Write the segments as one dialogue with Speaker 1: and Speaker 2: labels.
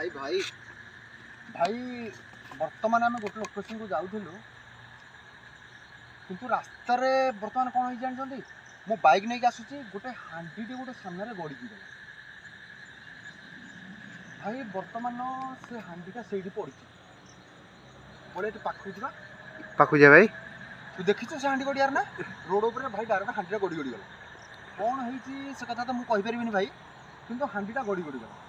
Speaker 1: भाई भाई भाई बर्तमान आम गोटे लोकेशन को जाऊलु किंतु रास्तार बर्तमान कौन हो जानते मो बाइक नहीं आसूची गोटे हांडी गोटे सामने गड़ी गला भाई बर्तमान से हांडीटा से पड़ी बोले पाखु जा
Speaker 2: भाई
Speaker 1: तू देखी से हांडी गड़ियार ना रोड पर भाई डायरेक्ट हांडीटा गड़ी गड़ी गला कौन होती से कथा तो मुझे कहीपरि भाई किंतु हांडीटा गड़ी गड़ी गला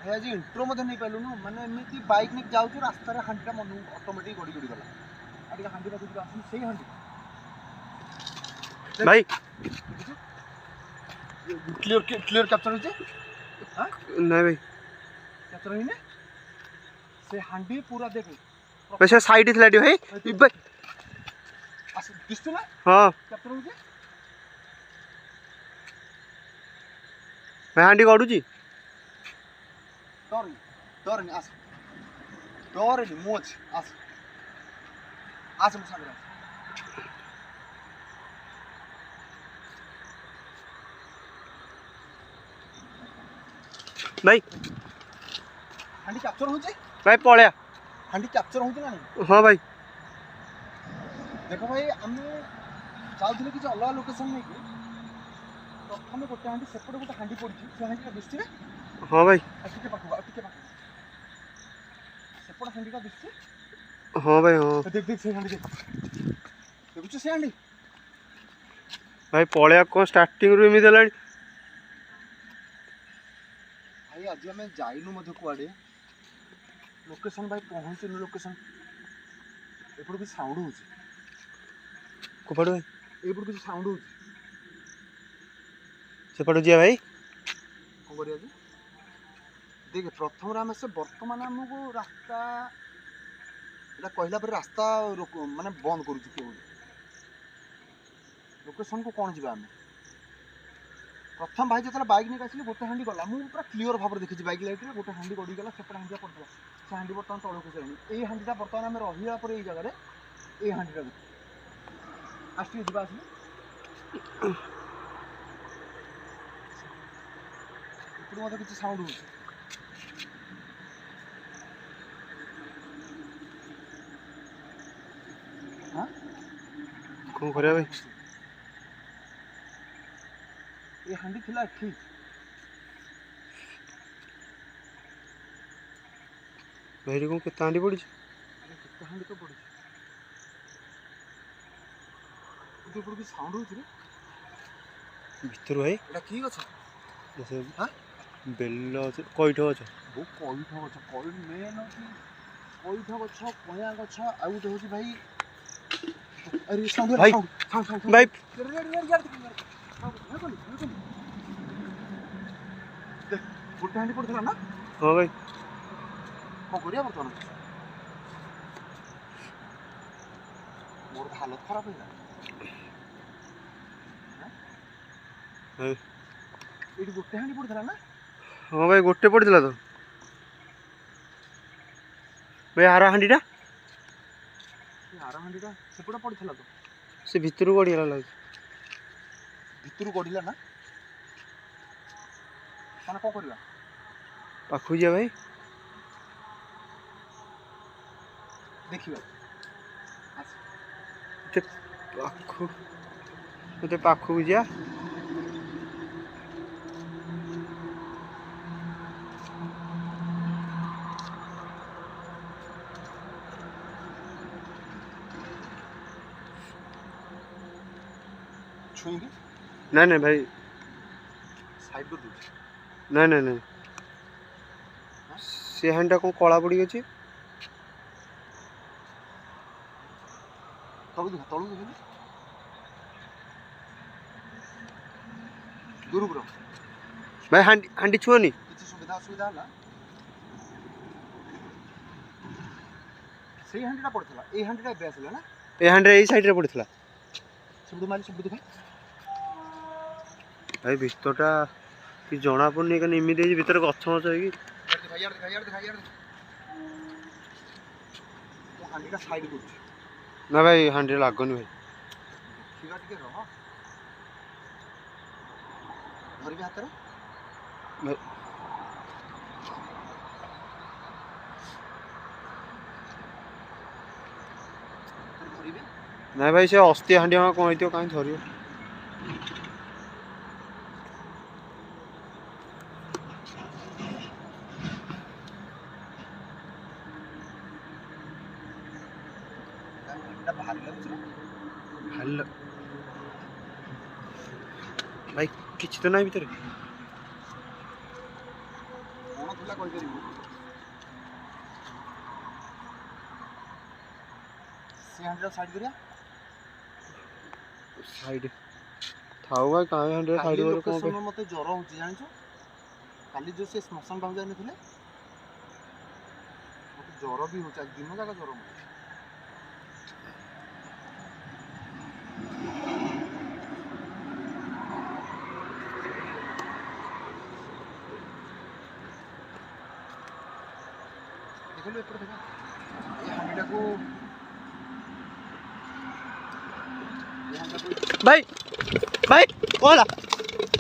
Speaker 1: भाई आज इंट्रो नहीं पाइलुनु माने एमती बाइक नहीं जाऊँ रास्तार हांडीटा मन ऑटोमेटिक गड़ी गड़ी गला आगे हांडी पाखु आस से हांडी
Speaker 2: भाई
Speaker 1: क्लियर क्लियर कैप्चर होचे हां
Speaker 2: नहीं भाई
Speaker 1: कैप्चर होइने से हांडी पूरा देख
Speaker 2: वैसे साइड थला डी भाई भाई
Speaker 1: आस दिसतो ना
Speaker 2: हां
Speaker 1: कैप्चर होचे
Speaker 2: मैं हांडी काढू जी
Speaker 1: डर नहीं आस डर नहीं मोच आस आस मुसा कर
Speaker 2: भाई
Speaker 1: हांडी कैप्चर होचे
Speaker 2: भाई पळया
Speaker 1: हांडी कैप्चर होचे ना नहीं
Speaker 2: हां भाई
Speaker 1: देखो भाई हम जाउथले कि अलग लोकेशन नहीं कि प्रथम गोटे हांडी सेपटे गोटे हांडी पड़ी से हांडी दिसछि ना
Speaker 2: हां भाई
Speaker 1: टिके पाखु सेपटे हांडीटा दिसछि
Speaker 2: हां भाई हां
Speaker 1: देख देख से हांडी देख देखुछ से हांडी
Speaker 2: भाई पळया को स्टार्टिंग रु एमि देलानी
Speaker 1: भाई आज आम जाइनु मध्य कुआडे लोकेशन भाई पहुँचनु लोकेशन एपड़ कि साउंड हो
Speaker 2: कोपड़ भाई
Speaker 1: एपड़ कि साउंड हो
Speaker 2: सेपड़ जिया भाई
Speaker 1: कौन करिया जी देख प्रथम आम से बर्तमान आमको रास्ता एटा कहला पर रास्ता माने बंद करूँ किए लोकेशन को कौन जी आम प्रथम भाई जो बाइक नहीं आसिली गोटे हांडी गला मुझे पूरा क्लीयर भाव देखी बाइक लाइट गोटे हांडी गड़ी गला सेपटे हांडी पड़ता से हांडी बर्तमान तौक जानी ये हांडीटा बर्तमान आम रहा पर ये जगह ये हांडीटा आसटी जी आस मत कि साउंड हो
Speaker 2: कौन करिया भाई
Speaker 1: ये हांडी थिला ठीक
Speaker 2: भाई को केते हांडी पड़ी
Speaker 1: केते हांडी तो पड़ी तो ऊपर की साउंड होची रे
Speaker 2: भीतर भाई
Speaker 1: एटा की गछ
Speaker 2: जैसे
Speaker 1: हां
Speaker 2: बेल कइठ गछ
Speaker 1: वो कइठ गछ कइठ मेन होची कइठ गछ कया गछ आ उठे होची भाई अरे साउंड
Speaker 2: भाई
Speaker 1: साउंड
Speaker 2: भाई
Speaker 1: गोटे हांडी पड़ता ना
Speaker 2: हाँ भाई
Speaker 1: कौन करिया बर्तमान मोर हालत खराब है ये गोटे हांडी पड़ता ना
Speaker 2: हाँ भाई गोटे पड़ता तो भाई आर हांडीटा
Speaker 1: आर हांडीटा सेपटे पड़ता तो
Speaker 2: से भितर गड़ीगला लगे
Speaker 1: भितर गड़िला ना माने कौन करवा
Speaker 2: पाखु जा भाई
Speaker 1: देखिबा
Speaker 2: ते पाखु जा
Speaker 1: छुएंगे
Speaker 2: नहीं नहीं भाई
Speaker 1: साइड कर दो
Speaker 2: नहीं नहीं नहीं से हांडा को कला पड़ी अछि
Speaker 1: तळु देख दूर करो
Speaker 2: भाई हांडी छुअनी
Speaker 1: किसी सुविधा असुविधा हला से हांडीटा पड़थला ए हांडीटा बेस हला ना
Speaker 2: ए हांडा ए साइड रे पड़थला
Speaker 1: सबडू मारी सबडू दिखा
Speaker 2: भाई भितरटा कि जना पड़नी कि इमित भितर गछ मछ है
Speaker 1: यार दिखा तो हांडीटा साइड कर
Speaker 2: ना भाई हांडी लागनी भाई
Speaker 1: ठीक टिके रह धरिक हाथ ଧରିବେ।
Speaker 2: ନାଇଁ ଭାଇ ସେ ଅସ୍ତି ହାଣ୍ଡି କ'ଣ ହେଇଥିବ କାହିଁ ଧରିବ।
Speaker 1: ହାଣ୍ଡିଟା ଭାରି ଲାଗୁଛି ନା?
Speaker 2: ହାଲ ଭାଇ କିଛି ତ ନାହିଁ ଭିତରେ।
Speaker 1: କ'ଣ ଥିଲା କହିପାରିବୁ? ସେ ହାଣ୍ଡିଟା ସାଇଡ୍ କରିବା।
Speaker 2: ସାଇଡ୍ ଥାଉ ଭାଇ କାହିଁ ହାଣ୍ଡିରେ
Speaker 1: କାଲି
Speaker 2: ସାଇଡ୍ କରେ କ'ଣ
Speaker 1: ଲୋକେସନ ମତେ ଜ୍ୱର ହଉଛି ଜାଣିଛୁ? କାଲି ଯୋଉ ସେ ଶ୍ମଶାନ ପାଖକୁ ଯାଇନଥିଲେ ମତେ ଜ୍ୱର ବି ହଉଛି। ଆଜି ଦିନ ଯାକ ଜ୍ୱର ହଉଛି। ଦେଖିଲୁ ଏପଟେ ଦେଖ ଏ ହାଣ୍ଡିଟାକୁ
Speaker 2: ଭାଇ ଭାଇ କ'ଣ ହେଲା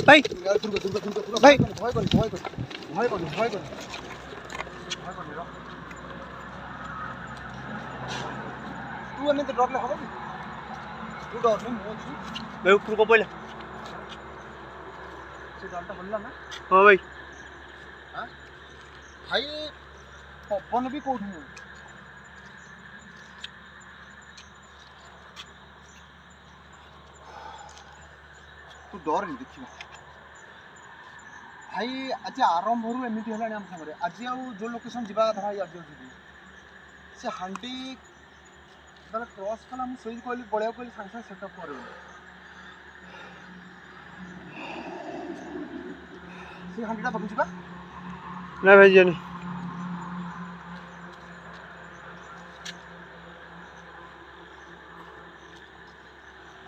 Speaker 2: ଭାଇ ଭାଇ
Speaker 1: ଭୟ କରିନି ତୁ ଏମିତି ଡରିଲେ ହବ କି? ତୁ ଡରନି ମୁଁ ଅଛି।
Speaker 2: ଭାଇ ଉପରକୁ ପଇଲା।
Speaker 1: ସେ ଜାଲଟା ହଲିଲା ନା?
Speaker 2: ହଁ ଭାଇ
Speaker 1: ଭାଇ ପବନ ବି କୋଉଠି ନୁହେଁ। ତୁ ଡରନି ଦେଖିବା। ଭାଇ ଆଜି ଆରମ୍ଭରୁ ଏମିତି ହେଲାଣି ଆମ ସାଙ୍ଗରେ। ଆଜି ଆଉ ଯୋଉ ଲୋକେସନ ଯିବା କଥା ଭାଇ ଆଜି ଆଉ ଯିବି। ସେ ହାଣ୍ଡି ଯେତେବେଳେ କ୍ରସ୍ କଲା ମୁଁ ସେଇ କହିଲି ପଳେଇବାକୁ କହିଲି ସାଙ୍ଗେ ସାଙ୍ଗେ ସେଟଅପ୍ କରିବି। ସେ ହାଣ୍ଡିଟା ଧରୁଛି ବା।
Speaker 2: ନା ଭାଇ ଜାନି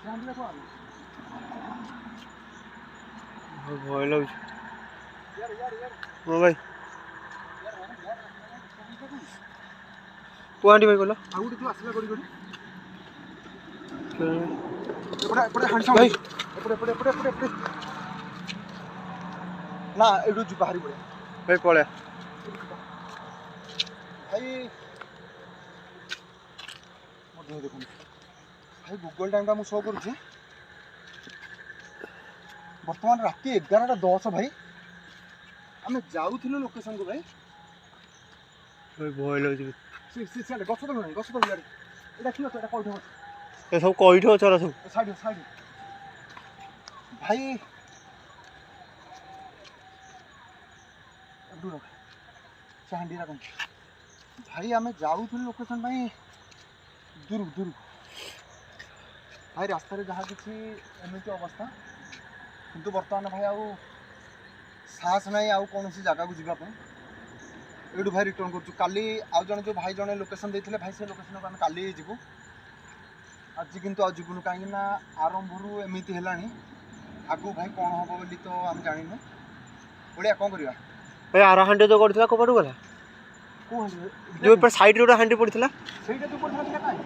Speaker 1: ସେ ହାଣ୍ଡିଟା କଣ
Speaker 2: ଭୟ ଲାଗୁଛି। ହଁ ଭାଇ କୋଉ ହାଣ୍ଡି ଭାଇ କହିଲ?
Speaker 1: ଆଉ ଗୋଟେ ଯୋଉ ଆସିଲା ଗଡ଼ି ଗଡ଼ି
Speaker 2: ଭାଇ
Speaker 1: ଏପଟେ ହାଣ୍ଡି ସାଉଣ୍ଡ ଏପଟେ ନା ଏଇଠୁ ଯିବା ବାହାରି ପଳେଇବା।
Speaker 2: ଭାଇ ପଳେଆ
Speaker 1: ଭାଇ ମୋ ଦେହ ଦେଖନ୍ତୁ ଭାଇ ଗୁଗଲ ଟାଇମ୍ଟା ମୁଁ ଶୋ କରୁଛି। ବର୍ତ୍ତମାନ ରାତି 11:10 ଭାଇ। ଆମେ ଯାଉଥିଲୁ ଲୋକେସନକୁ ଭାଇ।
Speaker 2: ଭାଇ ଭୟ ଲାଗୁଛି।
Speaker 1: ସିଆଡ଼େ ଗଛ ତଳ ନାହିଁ ଗଛ ତଳ ଇଆଡ଼େ ଏଇଟା କି ଗଛ? ଏଇଟା କଇଠ ଗଛ।
Speaker 2: ଏ ସବୁ କଇଠ ଗଛ ସବୁ
Speaker 1: ସାଇଡ୍ ଭାଇ ଦୂର ସେ ହାଣ୍ଡିଟା କଣ ଭାଇ ଆମେ ଯାଉଥିଲୁ ଲୋକେସନ ପାଇଁ ଦୂରକୁ ଭାଇ ରାସ୍ତାରେ ଯାହା କିଛି ଏମିତି ଅବସ୍ଥା। କିନ୍ତୁ ବର୍ତ୍ତମାନ ଭାଇ ଆଉ ସାହସ ନାହିଁ ଆଉ କୌଣସି ଜାଗାକୁ ଯିବା ପାଇଁ। ଏଇଠୁ ଭାଇ ରିଟର୍ନ କରୁଛୁ। କାଲି ଆଉ ଜଣେ ଭାଇ ଲୋକେସନ ଦେଇଥିଲେ ଭାଇ ସେ ଲୋକେସନକୁ ଆମେ କାଲି ଯିବୁ। ଆଜି କିନ୍ତୁ ଆଉ ଯିବୁନି କାହିଁକି ନା ଆରମ୍ଭରୁ ଏମିତି ହେଲାଣି। ଆଗକୁ ଭାଇ କ'ଣ ହବ ବୋଲି ତ ଆମେ ଜାଣିନୁ। ବଢ଼ିଆ କ'ଣ କରିବା?
Speaker 2: ଭାଇ ଆର ହାଣ୍ଡି ଯୋଉ କରିଥିଲା କୋଉ ପଟକୁ ଗଲା?
Speaker 1: କୋଉ ହାଣ୍ଡି?
Speaker 2: ଯୋଉ ଏପଟେ ସାଇଡରେ ଗୋଟେ ହାଣ୍ଡି ପଡ଼ିଥିଲା
Speaker 1: ସେଇଟା ଯୋଉ ପଡ଼ିଥିଲା ସେଇଟା କାଇଁ?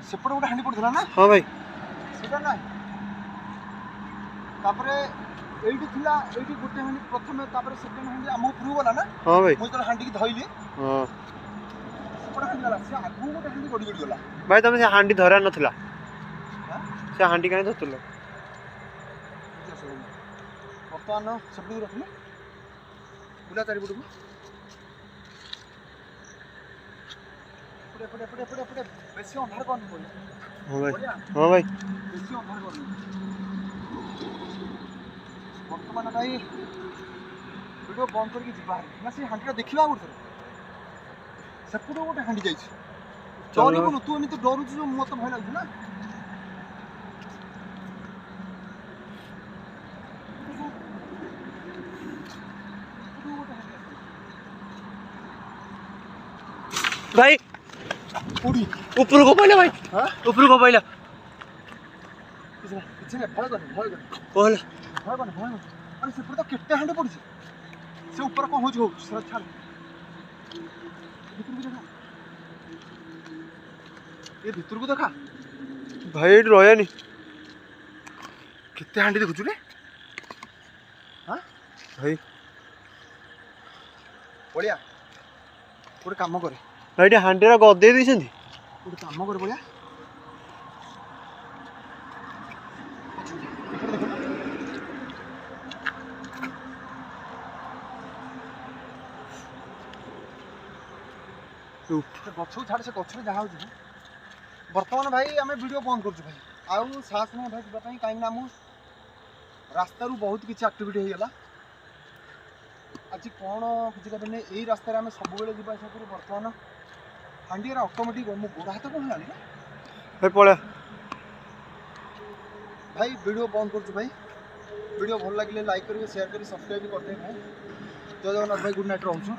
Speaker 1: ସେପଟେ ଗୋଟେ ହାଣ୍ଡି ପଡ଼ିଥିଲା ନା?
Speaker 2: ହଁ ଭାଇ
Speaker 1: ସେଇଟା ନାହିଁ। ତାପରେ ଏଇଠି ଥିଲା ଏଇଠି ଗୋଟେ ହାଣ୍ଡି ପ୍ରଥମେ ତାପରେ ସେକେଣ୍ଡ ହାଣ୍ଡି ଆମ ଉପରକୁ ଗଲା ନା?
Speaker 2: ହଁ ଭାଇ
Speaker 1: ମୁଁ ଯେତେବେଳେ ହାଣ୍ଡିକି ଧଇଲି
Speaker 2: ହଁ
Speaker 1: ସେପଟେ ହାଣ୍ଡି ଗଲା। ସେ ଆଗକୁ ଗୋଟେ ହାଣ୍ଡି ଗଡ଼ି ଗଲା।
Speaker 2: ଭାଇ ତମେ ସେ ହାଣ୍ଡି ଧରା ନଥିଲା। ସେ ହାଣ୍ଡି କାହିଁ ଧରୁଥିଲ?
Speaker 1: ବର୍ତ୍ତମାନ ସେପଟକୁ ରଖିଲେ ବୁଲା ଚାରିପଟକୁ ଏପଟେ ବେଶୀ ଅନ୍ଧାର କରନି ପଡ଼ିବ।
Speaker 2: ହଁ ଭାଇ ହଁ ଭାଇ
Speaker 1: ବେଶୀ ଅନ୍ଧାର କରନି। ବର୍ତ୍ତମାନ ଭାଇ ଭିଡ଼ିଓ ବନ୍ଦ କରିକି ଯିବା ନା ସେ ହାଣ୍ଡିଟା ଦେଖିବା ଗୋଟେ ଥର। ସେପଟୁ ଗୋଟେ ହାଣ୍ଡି ଯାଇଛି। ଡରିବୁନୁ ତୁ ଏମିତି ଡରୁଛୁ ଯୋଉ ମତେ ଭୟ ଲାଗୁଛି ନା।
Speaker 2: ଭାଇ ଉପରକୁ ପଇଲା ଭାଇ ଉପରକୁ ପଇଲା।
Speaker 1: କିଛି ନାହିଁ ଭୟ କରନି
Speaker 2: କ'ଣ ହେଲା?
Speaker 1: ଆରେ ସେପଟେ ତ କେତେ ହାଣ୍ଡି ପଡୁଛି। ସେ ଉପରେ କ'ଣ ହଉଛି ସେଟା ଛାଡ଼। ଭିତରକୁ ଦେଖା ଏ ଭିତରକୁ ଦେଖା
Speaker 2: ଭାଇ ଏଇଠି ରହିବାନି।
Speaker 1: କେତେ ହାଣ୍ଡି ଦେଖୁଛୁ ରେ?
Speaker 2: ଭାଇ
Speaker 1: ବଳିଆ ଗୋଟେ କାମ କରେ
Speaker 2: ଭାଇ ଏଠି ହାଣ୍ଡିଟା ଗଦେଇ ଦେଇଛନ୍ତି।
Speaker 1: ଗୋଟେ କାମ କର ଭଳିଆ ଗଛକୁ ଛାଡ଼, ସେ ଗଛରେ ଯାହା ହେଉଛି ବର୍ତ୍ତମାନ ଭାଇ ଆମେ ଭିଡ଼ିଓ ବନ୍ଦ କରୁଛୁ ଭାଇ। ଆଉ ସାହସ ନାହିଁ ଭାଇ ଯିବା ପାଇଁ, କାହିଁକିନା ଆମ ରାସ୍ତାରୁ ବହୁତ କିଛି ଆକ୍ଟିଭିଟି ହେଇଗଲା ଆଜି। କ'ଣ ବୁଝିପାରିନି, ଏଇ ରାସ୍ତାରେ ଆମେ ସବୁବେଳେ ଯିବା ଆସିବା କରୁ। ବର୍ତ୍ତମାନ ହାଣ୍ଡିଆରେ ଅଟୋମେଟିକ୍ ମୋ ଗୋଡ଼ ହାତ କ'ଣ ହେଲାଣି
Speaker 2: ପଳା
Speaker 1: ଭାଇ। ଭିଡ଼ିଓ ବନ୍ଦ କରୁଛୁ ଭାଇ। ଭିଡ଼ିଓ ଭଲ ଲାଗିଲେ ଲାଇକ୍ କରିବେ, ସେୟାର କରି ସବସ୍କ୍ରାଇବ୍ କରିଦେବେ ଭାଇ। ଜୟ ଜଗନ୍ନାଥ ଭାଇ, ଗୁଡ୍ ନାଇଟ୍ ରହୁଛୁ।